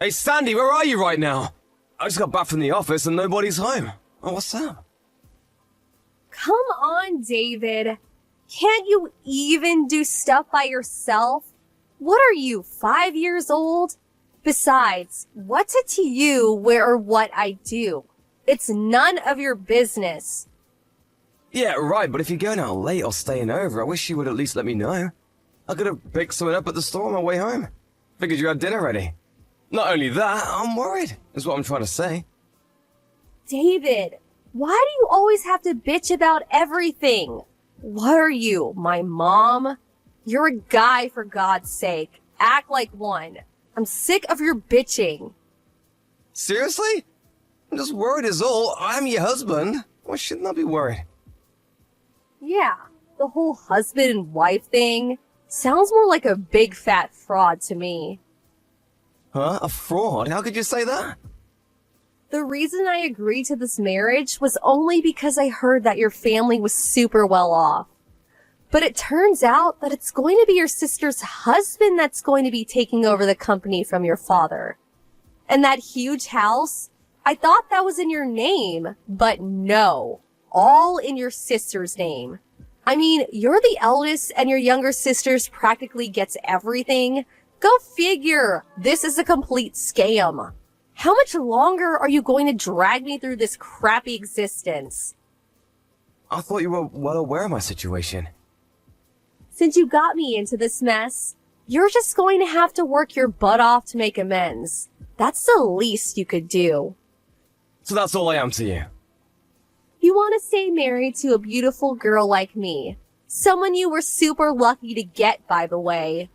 Hey, Sandy, where are you right now? I just got back from the office and nobody's home. Oh, what's up? Come on, David. Can't you even do stuff by yourself? What are you, 5 years old? Besides, what's it to you where or what I do? It's none of your business. Yeah, right, but if you're going out late or staying over, I wish you would at least let me know. I could have picked something up at the store on my way home. Figured you had dinner ready. Not only that, I'm worried, is what I'm trying to say. David, why do you always have to bitch about everything? What are you, my mom? You're a guy, for God's sake. Act like one. I'm sick of your bitching. Seriously? I'm just worried is all. I'm your husband. Why shouldn't I be worried? Yeah, the whole husband and wife thing sounds more like a big fat fraud to me. Huh? A fraud? How could you say that? The reason I agreed to this marriage was only because I heard that your family was super well off. But it turns out that it's going to be your sister's husband that's going to be taking over the company from your father. And that huge house, I thought that was in your name, but no, all in your sister's name. I mean, you're the eldest and your younger sister's practically gets everything. Go figure. This is a complete scam. How much longer are you going to drag me through this crappy existence? I thought you were well aware of my situation. Since you got me into this mess, you're just going to have to work your butt off to make amends. That's the least you could do. So that's all I am to you. You want to stay married to a beautiful girl like me. Someone you were super lucky to get, by the way.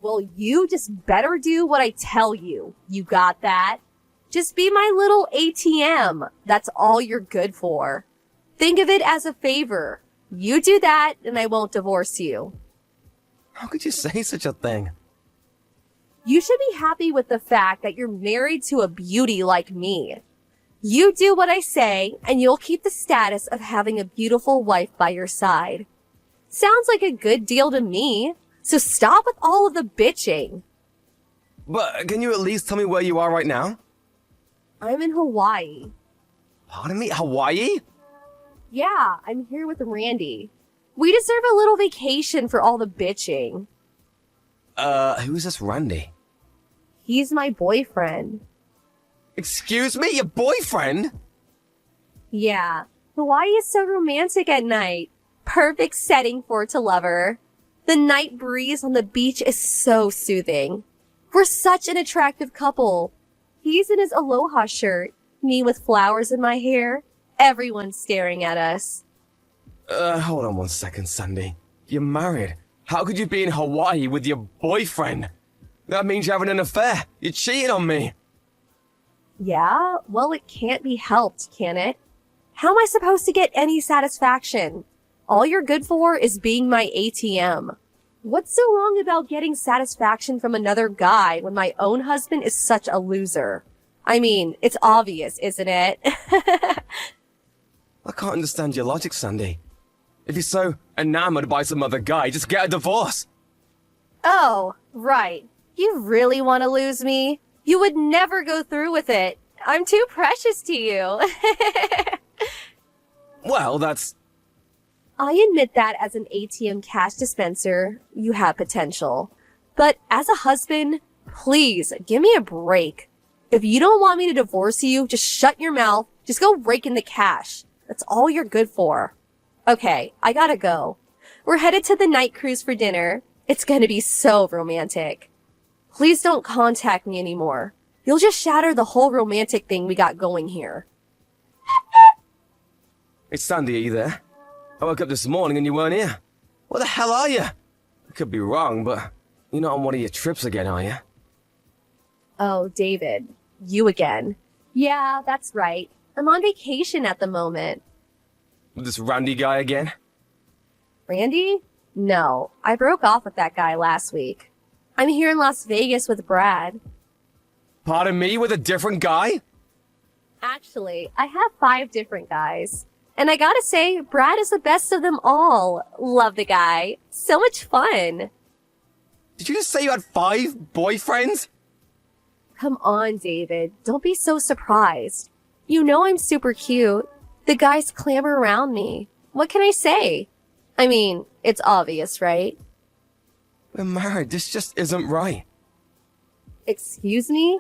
Well, you just better do what I tell you. You got that? Just be my little ATM. That's all you're good for. Think of it as a favor. You do that, and I won't divorce you. How could you say such a thing? You should be happy with the fact that you're married to a beauty like me. You do what I say, and you'll keep the status of having a beautiful wife by your side. Sounds like a good deal to me. So stop with all of the bitching. But can you at least tell me where you are right now? I'm in Hawaii. Pardon me? Hawaii? Yeah, I'm here with Randy. We deserve a little vacation for all the bitching. Who's this Randy? He's my boyfriend. Excuse me? Your boyfriend? Yeah, Hawaii is so romantic at night. Perfect setting for to lover. The night breeze on the beach is so soothing. We're such an attractive couple. He's in his aloha shirt, me with flowers in my hair. Everyone's staring at us. Hold on one second, Sandy. You're married. How could you be in Hawaii with your boyfriend? That means you're having an affair. You're cheating on me. Yeah, well, it can't be helped, can it? How am I supposed to get any satisfaction? All you're good for is being my ATM. What's so wrong about getting satisfaction from another guy when my own husband is such a loser? I mean, it's obvious, isn't it? I can't understand your logic, Sandy. If you're so enamored by some other guy, just get a divorce. Oh, right. You really want to lose me? You would never go through with it. I'm too precious to you. Well, that's... I admit that as an ATM cash dispenser, you have potential. But as a husband, please, give me a break. If you don't want me to divorce you, just shut your mouth. Just go rake in the cash. That's all you're good for. Okay, I gotta go. We're headed to the night cruise for dinner. It's gonna be so romantic. Please don't contact me anymore. You'll just shatter the whole romantic thing we got going here. Hey, Sandy, are you there? I woke up this morning and you weren't here. Where the hell are you? I could be wrong, but you're not on one of your trips again, are you? Oh, David. You again. Yeah, that's right. I'm on vacation at the moment. With this Randy guy again? Randy? No, I broke off with that guy last week. I'm here in Las Vegas with Brad. Pardon me, with a different guy? Actually, I have 5 different guys. And I gotta say, Brad is the best of them all. Love the guy. So much fun. Did you just say you had 5 boyfriends? Come on, David. Don't be so surprised. You know I'm super cute. The guys clamor around me. What can I say? I mean, it's obvious, right? We're married. This just isn't right. Excuse me?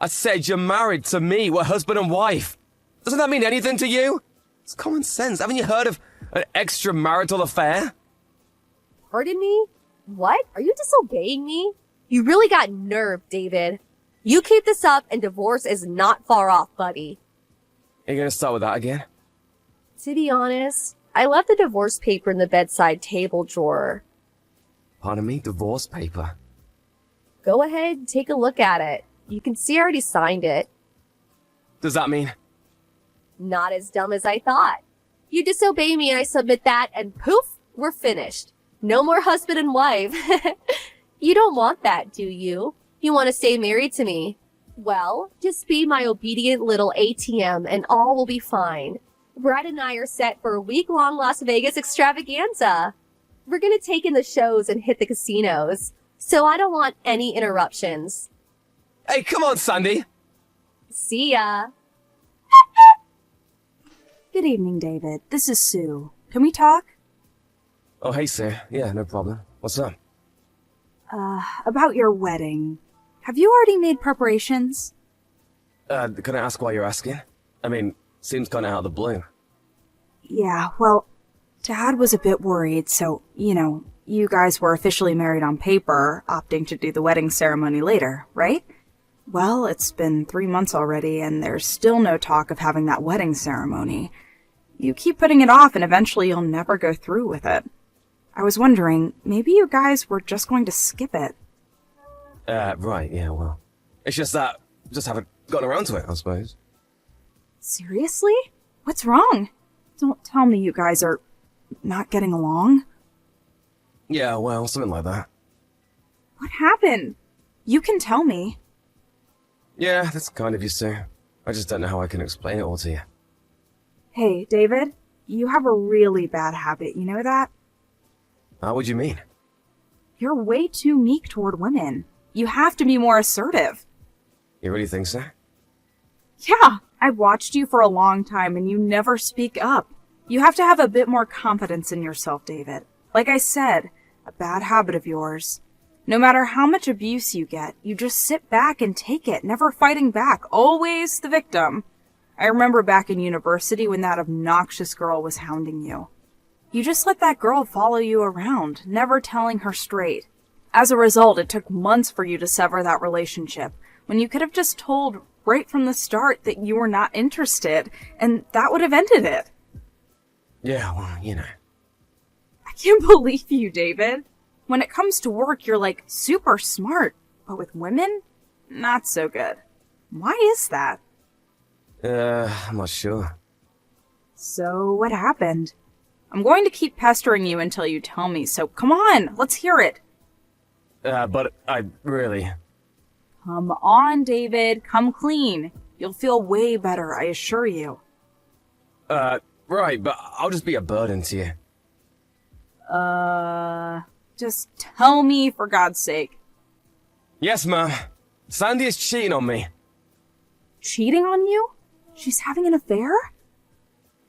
I said you're married to me. We're husband and wife. Doesn't that mean anything to you? It's common sense. Haven't you heard of an extramarital affair? Pardon me? What? Are you disobeying me? You really got nerve, David. You keep this up and divorce is not far off, buddy. Are you gonna start with that again? To be honest, I left the divorce paper in the bedside table drawer. Pardon me? Divorce paper? Go ahead, take a look at it. You can see I already signed it. Does that mean? Not as dumb as I thought. You disobey me and I submit that and poof, we're finished. No more husband and wife. You don't want that, do you? You want to stay married to me. Well, just be my obedient little ATM and all will be fine. Brad and I are set for a week-long Las Vegas extravaganza. We're gonna take in the shows and hit the casinos, so I don't want any interruptions. Hey, come on, Sandy. See ya. Good evening, David. This is Sue. Can we talk? Oh, hey, Sue. Yeah, no problem. What's up? About your wedding. Have you already made preparations? Can I ask why you're asking? I mean, seems kinda out of the blue. Yeah, well, Dad was a bit worried, so, you guys were officially married on paper, opting to do the wedding ceremony later, right? Well, it's been 3 months already, and there's still no talk of having that wedding ceremony. You keep putting it off, and eventually you'll never go through with it. I was wondering, maybe you guys were just going to skip it. Right, yeah, well. It's just that, just haven't gotten around to it, I suppose. Seriously? What's wrong? Don't tell me you guys are not getting along. Yeah, well, something like that. What happened? You can tell me. Yeah, that's kind of you, Sue. I just don't know how I can explain it all to you. Hey, David, you have a really bad habit, you know that? What would you mean? You're way too meek toward women. You have to be more assertive. You really think so? Yeah, I've watched you for a long time and you never speak up. You have to have a bit more confidence in yourself, David. Like I said, a bad habit of yours. No matter how much abuse you get, you just sit back and take it, never fighting back, always the victim. I remember back in university when that obnoxious girl was hounding you. You just let that girl follow you around, never telling her straight. As a result, it took months for you to sever that relationship, when you could have just told right from the start that you were not interested, and that would have ended it. Yeah, well, you know. I can't believe you, David. When it comes to work, you're like super smart, but with women, not so good. Why is that? I'm not sure. So, what happened? I'm going to keep pestering you until you tell me, so come on, let's hear it. But I really... Come on, David, come clean. You'll feel way better, I assure you. Right, but I'll just be a burden to you. Just tell me for God's sake. Yes, ma'am. Sandy is cheating on me. Cheating on you? She's having an affair?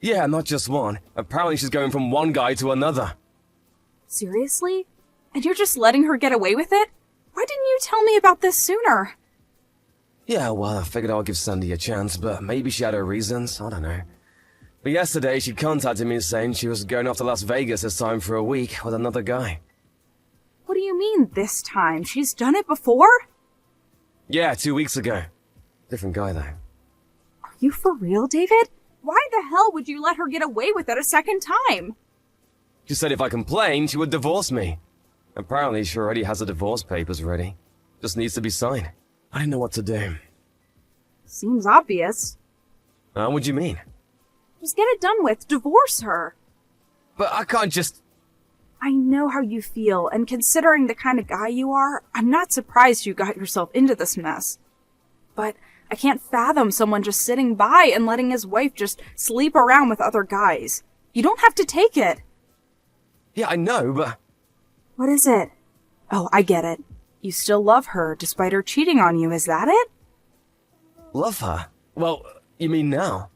Yeah, not just one. Apparently she's going from one guy to another. Seriously? And you're just letting her get away with it? Why didn't you tell me about this sooner? Yeah, well, I figured I'll give Sandy a chance, but maybe she had her reasons, I don't know. But yesterday she contacted me saying she was going off to Las Vegas this time for a week with another guy. What do you mean, this time? She's done it before? Yeah, 2 weeks ago. Different guy, though. Are you for real, David? Why the hell would you let her get away with it a second time? She said if I complained, she would divorce me. Apparently she already has the divorce papers ready. Just needs to be signed. I didn't know what to do. Seems obvious. What do you mean? Just get it done with. Divorce her. But I can't just... I know how you feel, and considering the kind of guy you are, I'm not surprised you got yourself into this mess. But I can't fathom someone just sitting by and letting his wife just sleep around with other guys. You don't have to take it. Yeah, I know, but... What is it? Oh, I get it. You still love her despite her cheating on you, is that it? Love her? Well, you mean now?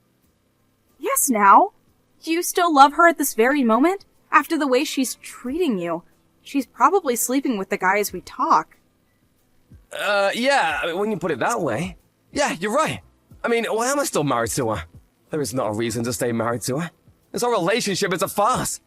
Yes, now. Do you still love her at this very moment? After the way she's treating you. She's probably sleeping with the guy as we talk. Yeah, I mean, when you put it that way. Yeah, you're right. I mean, why am I still married to her? There is not a reason to stay married to her. This whole relationship is a farce.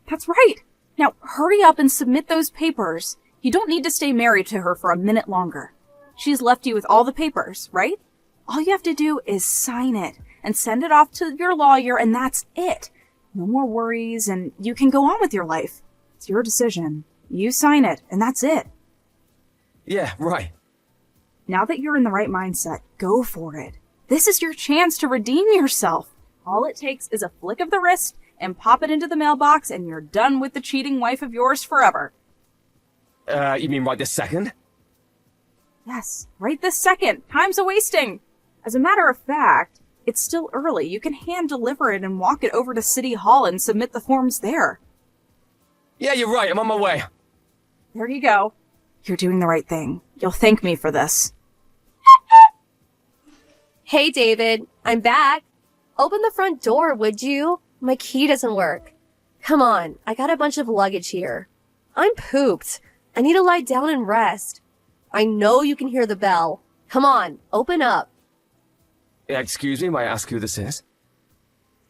That's right. Now, hurry up and submit those papers. You don't need to stay married to her for a minute longer. She's left you with all the papers, right? All you have to do is sign it and send it off to your lawyer, and that's it. No more worries, and you can go on with your life. It's your decision. You sign it, and that's it. Yeah, right. Now that you're in the right mindset, go for it. This is your chance to redeem yourself. All it takes is a flick of the wrist and pop it into the mailbox, and you're done with the cheating wife of yours forever. You mean right this second? Yes, right this second. Time's a-wasting. As a matter of fact, it's still early. You can hand deliver it and walk it over to City Hall and submit the forms there. Yeah, you're right. I'm on my way. There you go. You're doing the right thing. You'll thank me for this. Hey, David. I'm back. Open the front door, would you? My key doesn't work. Come on. I got a bunch of luggage here. I'm pooped. I need to lie down and rest. I know you can hear the bell. Come on. Open up. Excuse me, may I ask who this is?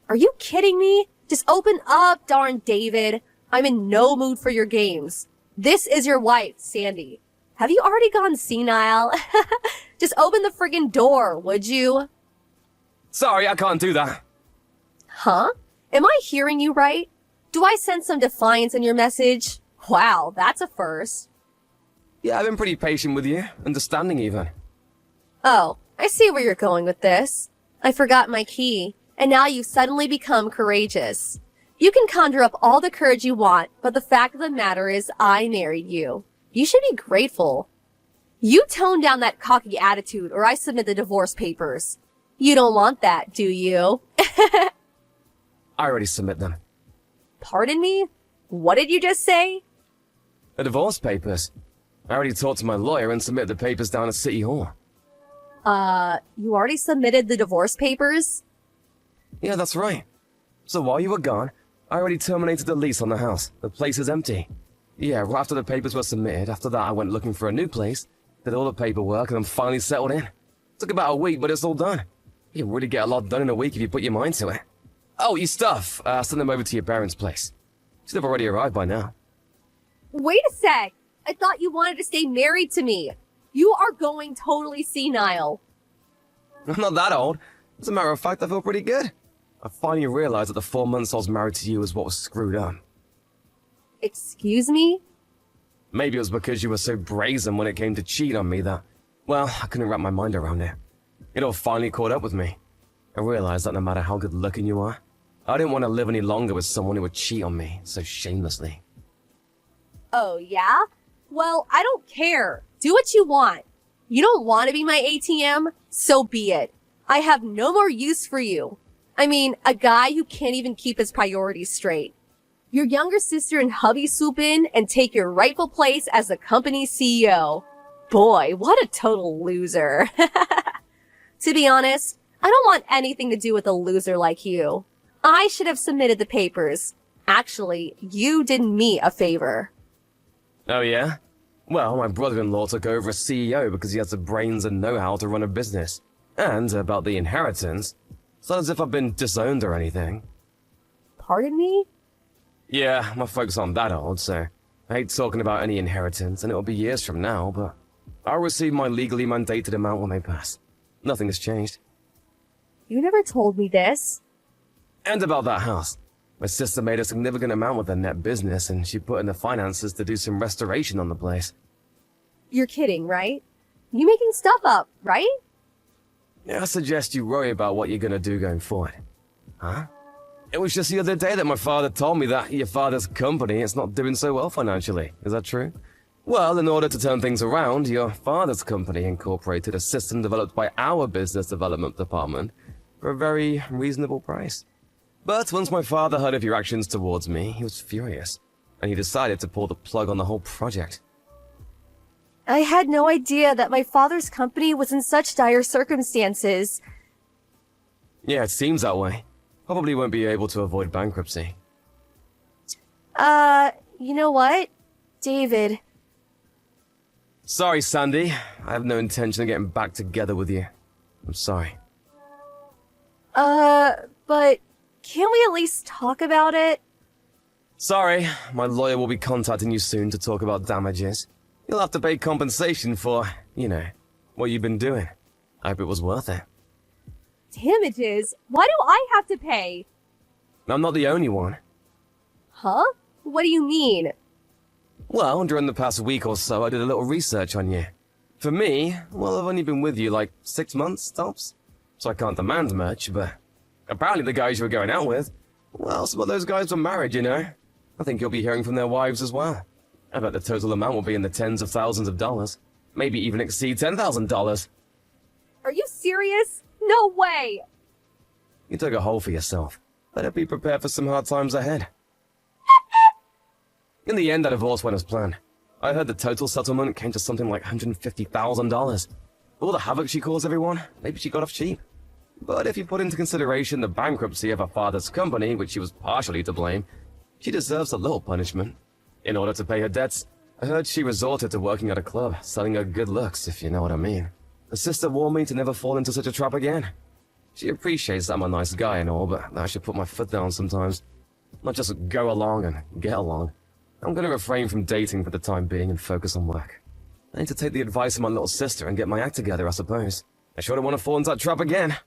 Are you kidding me? Just open up, darn David. I'm in no mood for your games. This is your wife, Sandy. Have you already gone senile? Just open the friggin' door, would you? Sorry, I can't do that. Huh? Am I hearing you right? Do I sense some defiance in your message? Wow, that's a first. Yeah, I've been pretty patient with you, understanding even. Oh, I see where you're going with this. I forgot my key, and now you've suddenly become courageous. You can conjure up all the courage you want, but the fact of the matter is I married you. You should be grateful. You tone down that cocky attitude or I submit the divorce papers. You don't want that, do you? I already submit them. Pardon me? What did you just say? The divorce papers. I already talked to my lawyer and submitted the papers down at City Hall. You already submitted the divorce papers? Yeah, that's right. So while you were gone, I already terminated the lease on the house. The place is empty. Yeah, right after the papers were submitted, after that I went looking for a new place, did all the paperwork, and I'm finally settled in. Took about a week, but it's all done. You can really get a lot done in a week if you put your mind to it. Oh, your stuff. Send them over to your parents' place. Should have already arrived by now. Wait a sec. I thought you wanted to stay married to me. You are going totally senile. I'm not that old. As a matter of fact, I feel pretty good. I finally realized that the 4 months I was married to you is what was screwed up. Excuse me? Maybe it was because you were so brazen when it came to cheat on me that, well, I couldn't wrap my mind around it. It all finally caught up with me. I realized that no matter how good looking you are, I didn't want to live any longer with someone who would cheat on me so shamelessly. Oh, yeah? Well, I don't care. Do what you want. You don't want to be my ATM? So be it. I have no more use for you. I mean, a guy who can't even keep his priorities straight. Your younger sister and hubby swoop in and take your rightful place as the company's CEO. Boy, what a total loser. To be honest, I don't want anything to do with a loser like you. I should have submitted the papers. Actually, you did me a favor. Oh yeah? Well, my brother-in-law took over as CEO because he has the brains and know-how to run a business. And about the inheritance, it's not as if I've been disowned or anything. Pardon me? Yeah, my folks aren't that old, so I hate talking about any inheritance, and it'll be years from now, but I'll receive my legally mandated amount when they pass. Nothing has changed. You never told me this. And about that house. My sister made a significant amount with her net business, and she put in the finances to do some restoration on the place. You're kidding, right? You making stuff up, right? Yeah, I suggest you worry about what you're gonna do going forward. Huh? It was just the other day that my father told me that your father's company is not doing so well financially. Is that true? Well, in order to turn things around, your father's company incorporated a system developed by our business development department for a very reasonable price. But once my father heard of your actions towards me, he was furious, and he decided to pull the plug on the whole project. I had no idea that my father's company was in such dire circumstances. Yeah, it seems that way. Probably won't be able to avoid bankruptcy. You know what? David. Sorry, Sandy. I have no intention of getting back together with you. I'm sorry. But can't we at least talk about it? Sorry, my lawyer will be contacting you soon to talk about damages. You'll have to pay compensation for, you know, what you've been doing. I hope it was worth it. Damages? Why do I have to pay? I'm not the only one. Huh? What do you mean? Well, during the past week or so, I did a little research on you. For me, well, I've only been with you like 6 months, tops. So I can't demand much, but apparently the guys you were going out with, well, some of those guys were married, you know. I think you'll be hearing from their wives as well. I bet the total amount will be in the tens of thousands of dollars. Maybe even exceed $10,000. Are you serious? No way! You took a hole for yourself. Better be prepared for some hard times ahead. In the end, that divorce went as planned. I heard the total settlement came to something like $150,000. All the havoc she caused everyone, maybe she got off cheap. But if you put into consideration the bankruptcy of her father's company, which she was partially to blame, she deserves a little punishment. In order to pay her debts, I heard she resorted to working at a club, selling her good looks, if you know what I mean. Her sister warned me to never fall into such a trap again. She appreciates that I'm a nice guy and all, but I should put my foot down sometimes. Not just go along and get along. I'm gonna refrain from dating for the time being and focus on work. I need to take the advice of my little sister and get my act together, I suppose. I sure don't want to fall into that trap again.